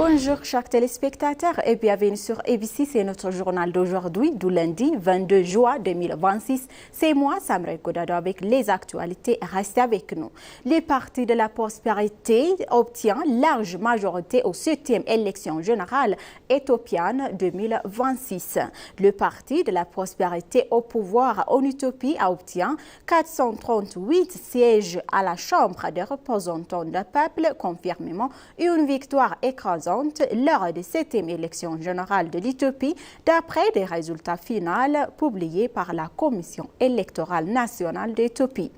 Bonjour chers téléspectateurs et bienvenue sur ABC, c'est notre journal d'aujourd'hui, du lundi 22 juin 2026. C'est moi, Samra Kodado, avec les actualités. Restez avec nous. Le Parti de la Prospérité obtient large majorité aux 7e élection générale éthiopienne 2026. Le Parti de la Prospérité au pouvoir en Éthiopie obtient 438 sièges à la Chambre des représentants du peuple, confirmément une victoire écrasante lors de cette élection générale de l'Éthiopie, d'après des résultats finaux publiés par la Commission électorale nationale d'Éthiopie.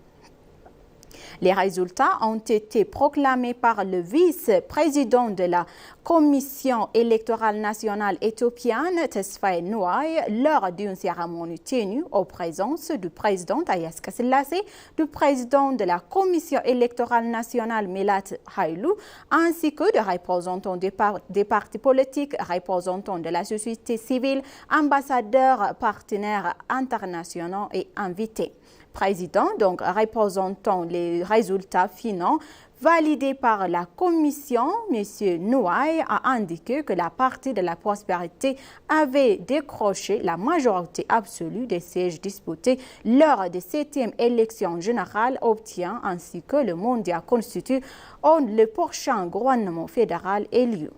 Les résultats ont été proclamés par le vice-président de la Commission électorale nationale éthiopienne, Tesfaye Nouay, lors d'une cérémonie tenue en présence du président Haïlé Selassie, du président de la Commission électorale nationale Melat Haïlou, ainsi que de représentants des partis politiques, représentants de la société civile, ambassadeurs, partenaires internationaux et invités. Président, donc représentant les résultats finaux validés par la Commission, M. Nouay a indiqué que la Parti de la Prospérité avait décroché la majorité absolue des sièges disputés lors de 7e élection générale, obtient ainsi que le mandat constitue le prochain gouvernement fédéral élu.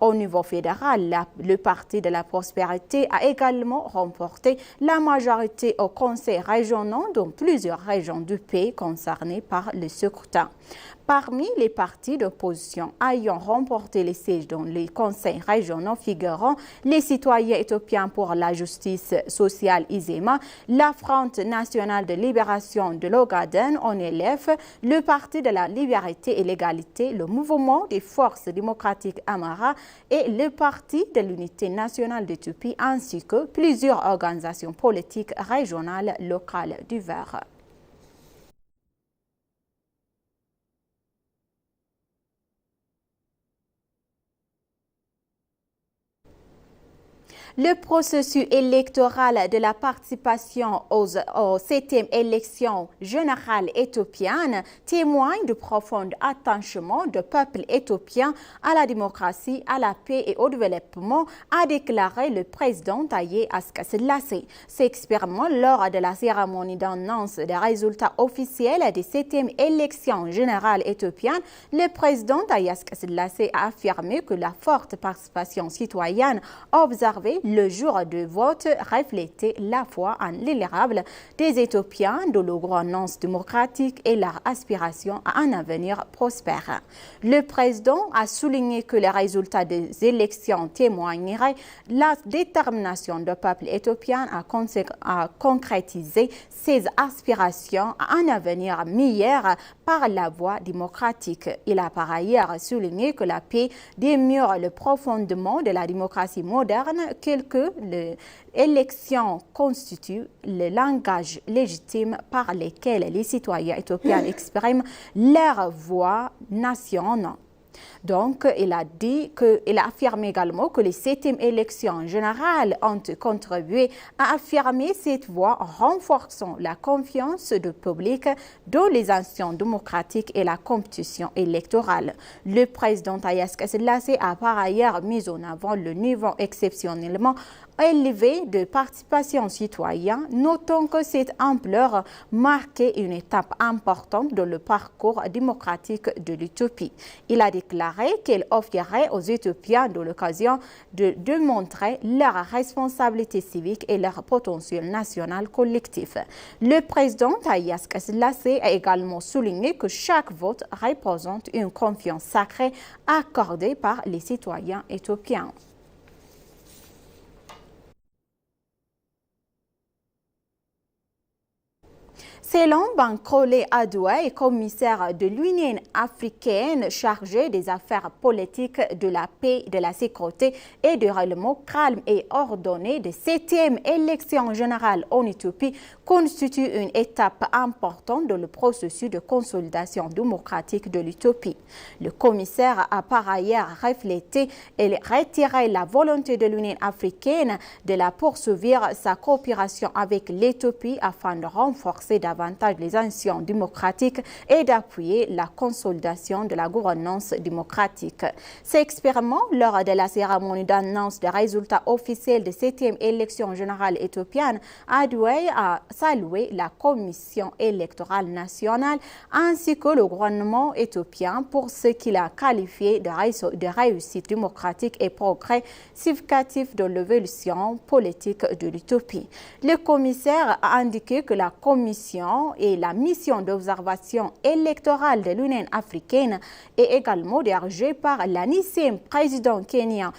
Au niveau fédéral, le Parti de la Prospérité a également remporté la majorité au Conseil régional dans plusieurs régions du pays concernées par le scrutin. Parmi les partis d'opposition ayant remporté les sièges dans les conseils régionaux figurant les citoyens éthiopiens pour la justice sociale ISEMA, la Front nationale de libération de l'Ogaden, ONLF, le Parti de la liberté et l'égalité, le mouvement des forces démocratiques Amara et le Parti de l'unité nationale d'Éthiopie, ainsi que plusieurs organisations politiques régionales locales diverses. Le processus électoral de la participation aux 7e élection générale éthiopienne témoigne du profond attachement du peuple éthiopien à la démocratie, à la paix et au développement, a déclaré le président Haïlé Selassie. S'exprimant lors de la cérémonie d'annonce des résultats officiels des 7e élection générale éthiopienne, le président Haïlé Selassie a affirmé que la forte participation citoyenne observée le jour de vote reflétait la foi en l'élérable des Éthiopiens de leur gouvernance démocratique et leur aspiration à un avenir prospère. Le président a souligné que les résultats des élections témoigneraient la détermination du peuple éthiopien à concrétiser ses aspirations à un avenir meilleur par la voie démocratique. Il a par ailleurs souligné que la paix demeure le profondément de la démocratie moderne, que l'élection constitue le langage légitime par lequel les citoyens éthiopiens expriment leur voix nationale. Donc, il a affirmé également que les 7e élections générales ont contribué à affirmer cette voie en renforçant la confiance du public dans les institutions démocratiques et la compétition électorale. Le président Haïlé Selassie a par ailleurs mis en avant le niveau exceptionnellement élevé de participation citoyenne, notant que cette ampleur marquait une étape importante dans le parcours démocratique de l'Éthiopie. Il a déclaré qu'il offrirait aux Éthiopiens de l'occasion de démontrer leur responsabilité civique et leur potentiel national collectif. Le président Haïlé Selassie a également souligné que chaque vote représente une confiance sacrée accordée par les citoyens éthiopiens. Selon Bankole Adoué, commissaire de l'Union africaine chargé des affaires politiques, de la paix, de la sécurité et du développement calme et ordonné de 7e élection générale en Éthiopie, constitue une étape importante dans le processus de consolidation démocratique de l'Éthiopie. Le commissaire a par ailleurs reflété et retiré la volonté de l'Union africaine de la poursuivre sa coopération avec l'Éthiopie afin de renforcer davantage davantage les institutions démocratiques et d'appuyer la consolidation de la gouvernance démocratique. S'exprimant lors de la cérémonie d'annonce des résultats officiels de 7e élection générale éthiopienne, Abiy a salué la Commission électorale nationale ainsi que le gouvernement éthiopien pour ce qu'il a qualifié de réussite démocratique et progrès significatif de l'évolution politique de l'Éthiopie. Le commissaire a indiqué que la Commission et la mission d'observation électorale de l'Union africaine est également dirigée par l'ancien président kenyan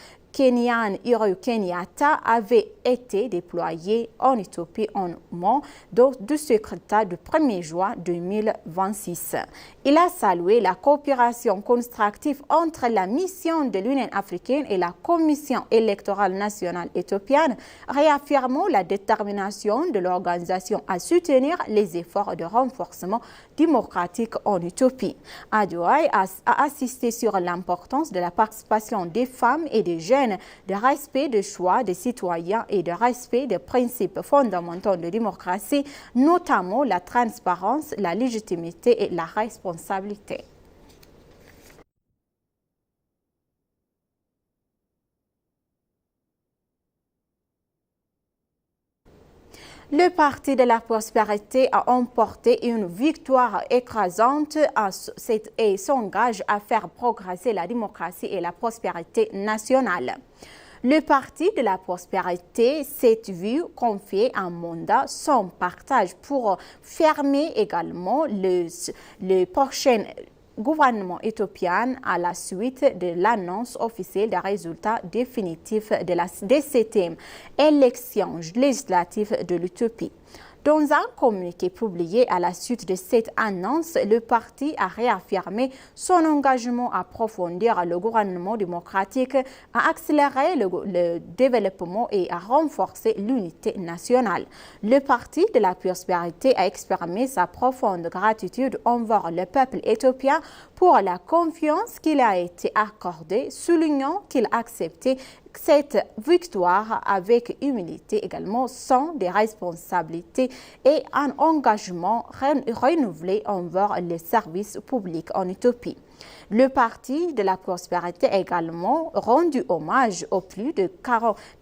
Uhuru Kenyatta avait été déployé en Éthiopie en moment du secrétaire du 1er juin 2026. Il a salué la coopération constructive entre la mission de l'Union africaine et la Commission électorale nationale éthiopienne, réaffirmant la détermination de l'organisation à soutenir les efforts de renforcement démocratique en Éthiopie. Abiy a insisté sur l'importance de la participation des femmes et des jeunes, de respect des choix des citoyens et de respect des principes fondamentaux de démocratie, notamment la transparence, la légitimité et la responsabilité. Le Parti de la prospérité a emporté une victoire écrasante et s'engage à faire progresser la démocratie et la prospérité nationale. Le Parti de la prospérité s'est vu confier un mandat sans partage pour fermer également le prochain gouvernement éthiopien à la suite de l'annonce officielle des résultats définitifs des 7e élections législatives de l'Éthiopie. Dans un communiqué publié à la suite de cette annonce, le parti a réaffirmé son engagement à approfondir le gouvernement démocratique, à accélérer le développement et à renforcer l'unité nationale. Le Parti de la prospérité a exprimé sa profonde gratitude envers le peuple éthiopien pour la confiance qu'il a été accordée, soulignant qu'il a accepté cette victoire avec humilité également, sans des responsabilités et un engagement renouvelé envers les services publics en Éthiopie. Le Parti de la prospérité a également rendu hommage aux plus de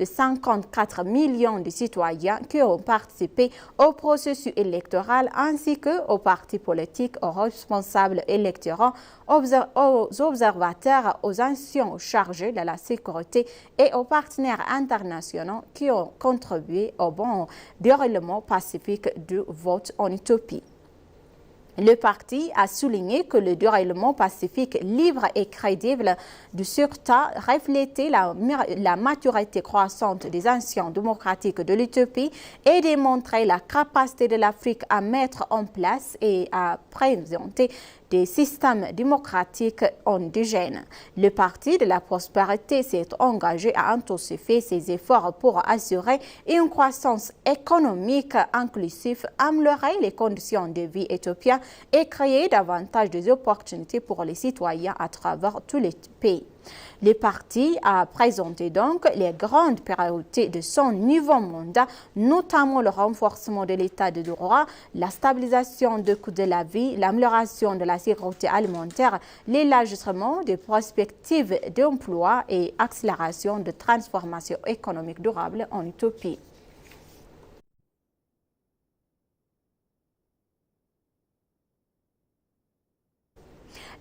54 millions de citoyens qui ont participé au processus électoral ainsi qu'aux partis politiques, aux responsables électoraux, aux observateurs, aux institutions chargées de la sécurité et aux partenaires internationaux qui ont contribué au bon déroulement pacifique du vote en Éthiopie. Le parti a souligné que le déroulement pacifique, libre et crédible du scrutin reflétait la maturité croissante des institutions démocratiques de l'Éthiopie et démontrait la capacité de l'Afrique à mettre en place et à présenter des systèmes démocratiques endogènes. Le Parti de la prospérité s'est engagé à intensifier ses efforts pour assurer une croissance économique inclusive, améliorer les conditions de vie éthiopiennes et créer davantage d'opportunités pour les citoyens à travers tous les pays. Le parti a présenté donc les grandes priorités de son nouveau mandat, notamment le renforcement de l'état de droit, la stabilisation du coût de la vie, l'amélioration de la sécurité alimentaire, l'élargissement des perspectives d'emploi et accélération de transformation économique durable en Éthiopie.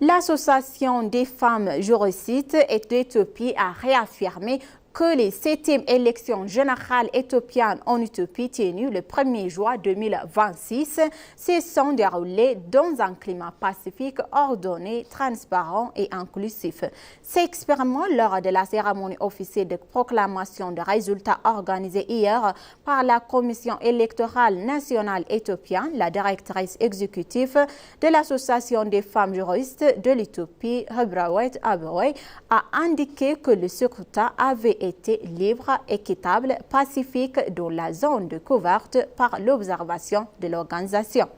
L'Association des femmes juristes d'Éthiopie a réaffirmé que les 7e élections générales éthiopiennes en Éthiopie tenues le 1er juin 2026 se sont déroulées dans un climat pacifique, ordonné, transparent et inclusif. S'exprimant lors de la cérémonie officielle de proclamation des résultats organisée hier par la Commission électorale nationale éthiopienne, la directrice exécutive de l'Association des femmes juristes de l'Éthiopie, Hebrawet Abiy, a indiqué que le scrutin avait été libre, équitable, pacifique dans la zone de couverte par l'observation de l'organisation.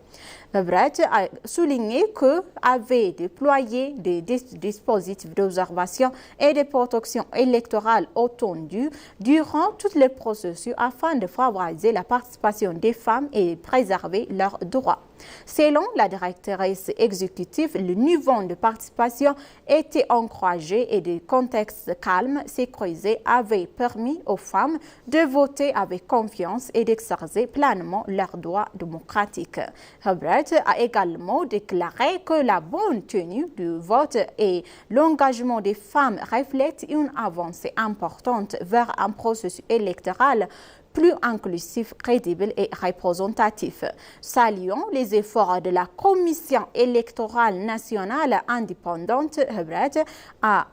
Hebrat a souligné que avait déployé des dispositifs d'observation et de protection électorale étendus durant tous les processus afin de favoriser la participation des femmes et préserver leurs droits. Selon la directrice exécutive, le niveau de participation était encouragé et des contextes calmes, sécurisés avaient permis aux femmes de voter avec confiance et d'exercer pleinement leurs droits démocratiques. Hebrat a également déclaré que la bonne tenue du vote et l'engagement des femmes reflètent une avancée importante vers un processus électoral plus inclusif, crédible et représentatif. Saluons les efforts de la Commission électorale nationale indépendante. Hebrat a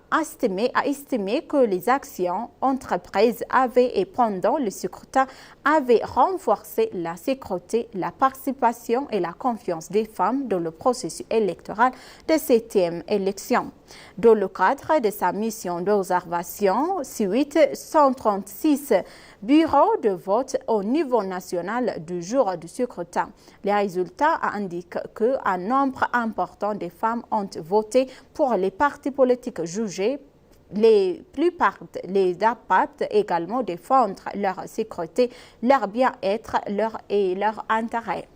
estimé que les actions entreprises avec et pendant le scrutin avaient renforcé la sécurité, la participation et la confiance des femmes dans le processus électoral de cette élection. Dans le cadre de sa mission d'observation, suite 136 bureaux de vote au niveau national du jour du scrutin. Les résultats indiquent qu'un nombre important de femmes ont voté pour les partis politiques jugés les capables également défendre leur sécurité, leur bien-être et leur intérêt.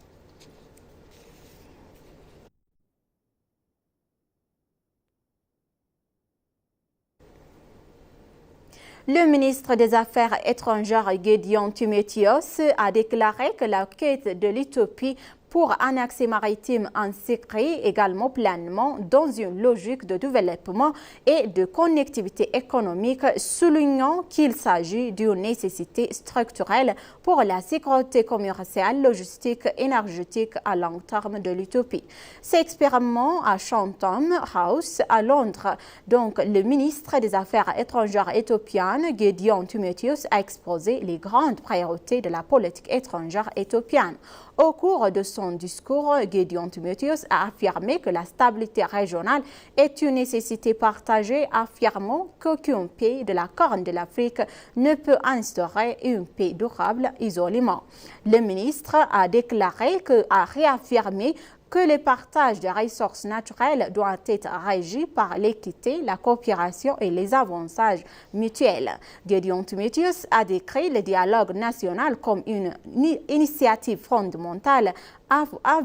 Le ministre des Affaires étrangères Gédéon Timotheos a déclaré que la quête de l'utopie pour un accès maritime s'inscrit également pleinement dans une logique de développement et de connectivité économique, soulignant qu'il s'agit d'une nécessité structurelle pour la sécurité commerciale, logistique, énergétique à long terme de l'utopie. Cet expériment à Chatham House à Londres, donc le ministre des Affaires étrangères éthiopien Gédéon Timotheos a exposé les grandes priorités de la politique étrangère éthiopienne. Au cours de son discours, Gédéon Timotheos a affirmé que la stabilité régionale est une nécessité partagée, affirmant qu'aucun pays de la Corne de l'Afrique ne peut instaurer une paix durable isolément. Le ministre a réaffirmé que le partage des ressources naturelles doit être régi par l'équité, la coopération et les avantages mutuels. Gédéon Timotheos a décrit le dialogue national comme une initiative fondamentale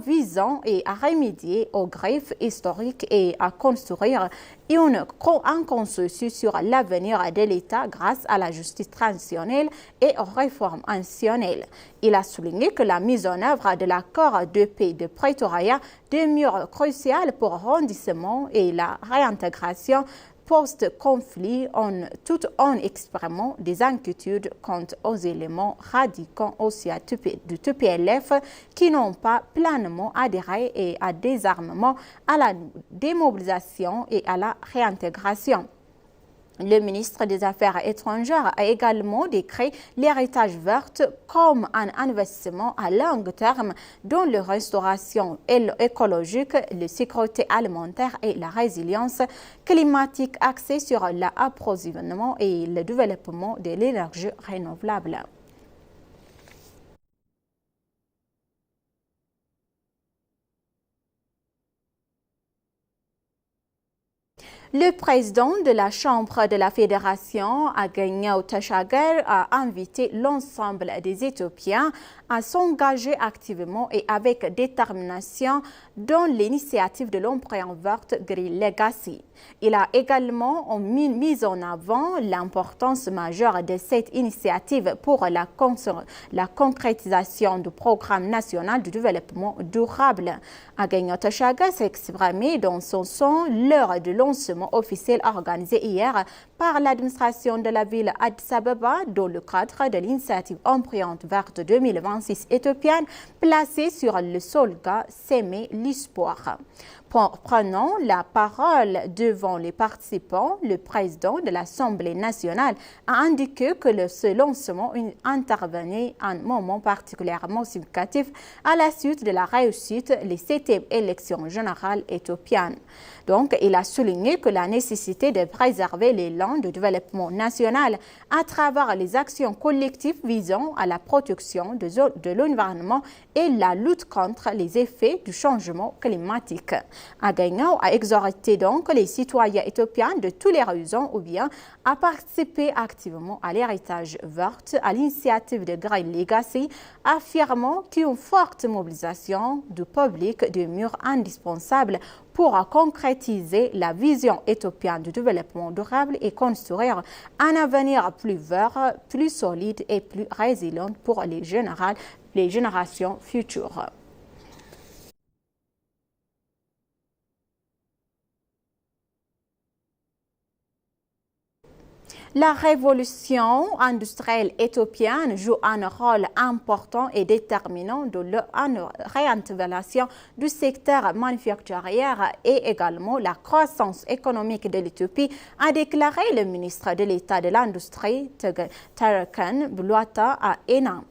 visant à remédier aux griefs historiques et à construire un consensus sur l'avenir de l'État grâce à la justice transitionnelle et aux réformes institutionnelles. Il a souligné que la mise en œuvre de l'accord de paix de Pretoria demeure cruciale pour le rendissement et la réintégration post-conflit, tout en exprimant des inquiétudes quant aux éléments radicaux aussi du TPLF qui n'ont pas pleinement adhéré et à désarmement, à la démobilisation et à la réintégration. Le ministre des Affaires étrangères a également décrit l'héritage vert comme un investissement à long terme dans la restauration écologique, la sécurité alimentaire et la résilience climatique axée sur l'approvisionnement et le développement de l'énergie renouvelable. Le président de la Chambre de la Fédération, Agnew Teshagir, a invité l'ensemble des Éthiopiens à s'engager activement et avec détermination dans l'initiative de l'empreinte verte Green Legacy. Il a également mis en avant l'importance majeure de cette initiative pour la concrétisation du programme national de développement durable. Agnew Teshagir s'est exprimé dans son son lors de lancement officiel organisé hier par l'administration de la ville Addis Abeba dans le cadre de l'initiative Empreinte verte 2026 éthiopienne placée sur le slogan S'aimer l'espoir. Prenant la parole devant les participants, le président de l'Assemblée nationale a indiqué que ce lancement intervenait à un moment particulièrement significatif à la suite de la réussite des 7e élections générales éthiopiennes. Donc, il a souligné que que la nécessité de préserver l'élan de développement national à travers les actions collectives visant à la protection de l'environnement et la lutte contre les effets du changement climatique. Agagno a exhorté donc les citoyens éthiopiens de tous les horizons ou bien à participer activement à l'héritage vert à l'initiative de Green Legacy, affirmant qu'une forte mobilisation du public demeure indispensable pour concrétiser la vision éthiopienne du développement durable et construire un avenir plus vert, plus solide et plus résilient pour les générations futures. La révolution industrielle éthiopienne joue un rôle important et déterminant dans la réinstallation du secteur manufacturier et également la croissance économique de l'Éthiopie, a déclaré le ministre de l'État de l'Industrie, Tarekan Blouata, à ENA.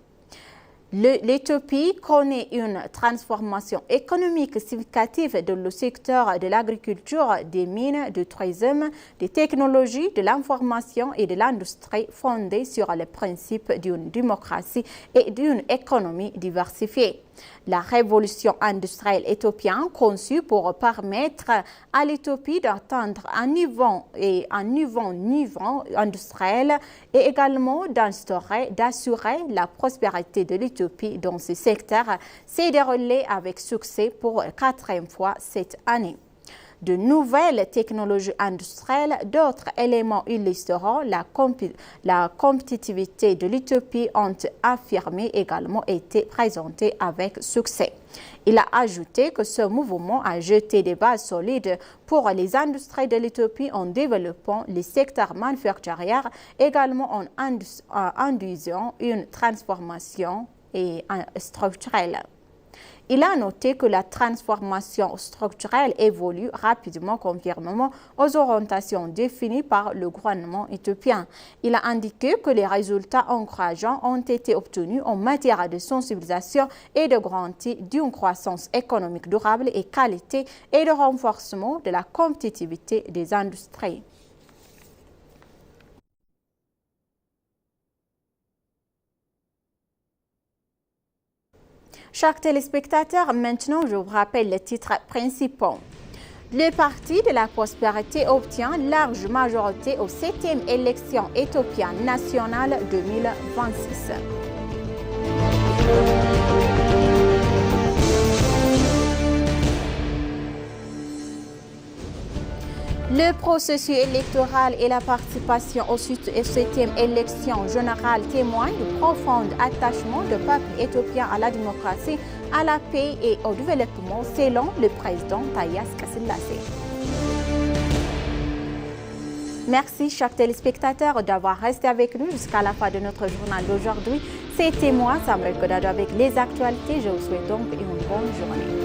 L'Éthiopie connaît une transformation économique significative dans le secteur de l'agriculture, des mines, du tourisme, des technologies, de l'information et de l'industrie fondée sur les principes d'une démocratie et d'une économie diversifiée. La révolution industrielle éthiopienne, conçue pour permettre à l'Éthiopie d'atteindre un niveau industriel et également d'assurer la prospérité de l'Éthiopie dans ce secteur, s'est déroulée avec succès pour la 4e fois cette année. De nouvelles technologies industrielles, d'autres éléments illustrant la compétitivité de l'Éthiopie ont affirmé également été présentés avec succès. Il a ajouté que ce mouvement a jeté des bases solides pour les industries de l'Éthiopie en développant les secteurs manufacturiers, également en induisant une transformation structurelle. Il a noté que la transformation structurelle évolue rapidement conformément aux orientations définies par le gouvernement éthiopien. Il a indiqué que les résultats encourageants ont été obtenus en matière de sensibilisation et de garantie d'une croissance économique durable et qualité et de renforcement de la compétitivité des industries. Chers téléspectateurs, maintenant je vous rappelle les titres principaux. Le Parti de la Prospérité obtient large majorité aux 7e élections éthiopiennes nationales 2026. Le processus électoral et la participation aux 7e élections générales témoignent du profond attachement du peuple éthiopien à la démocratie, à la paix et au développement, selon le président Taye Asqe-Selassie. Merci, chers téléspectateurs, d'avoir resté avec nous jusqu'à la fin de notre journal d'aujourd'hui. C'était moi, Samrel Godado, avec les actualités. Je vous souhaite donc une bonne journée.